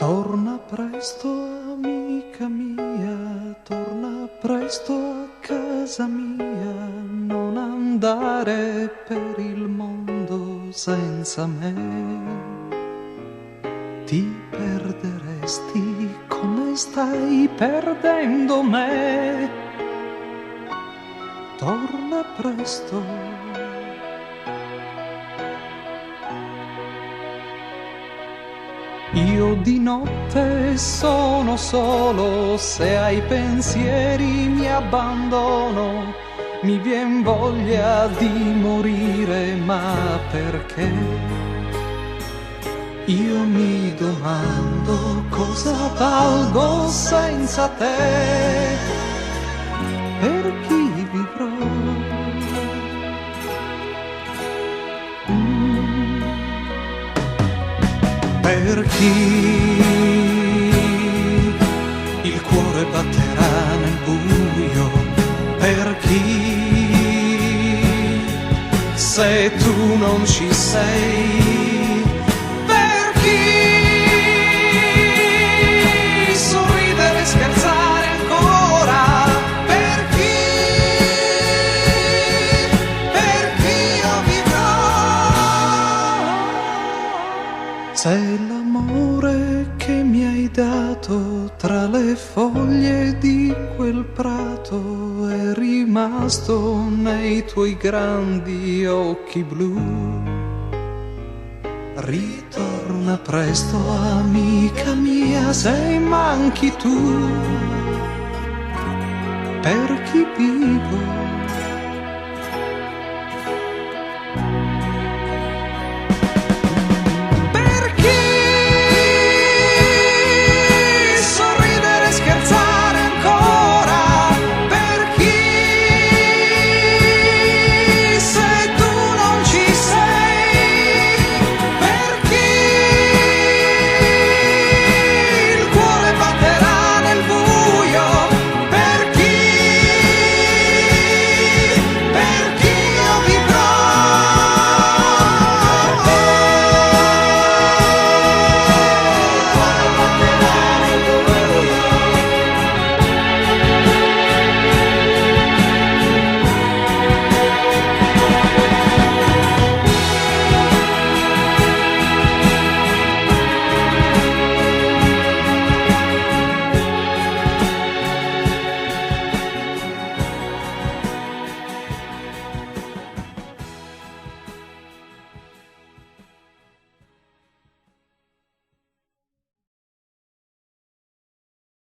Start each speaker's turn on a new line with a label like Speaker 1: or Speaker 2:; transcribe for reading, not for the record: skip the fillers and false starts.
Speaker 1: Torna presto, amica mia, torna presto a casa mia, non andare per il mondo senza me. Ti perderesti come stai perdendo me. Torna presto. Io di notte sono solo, se ai pensieri mi abbandono, mi vien voglia di morire, ma perché? Io mi domando cosa valgo senza te, per chi vivrò? Per chi il cuore batterà nel buio, per chi se tu non ci sei, per chi sorridere e scherzare ancora, per chi io vivrò. Se l'amore che mi hai dato tra le foglie di quel prato è rimasto nei tuoi grandi occhi blu, ritorna presto, amica mia, se manchi tu, per chi vivo.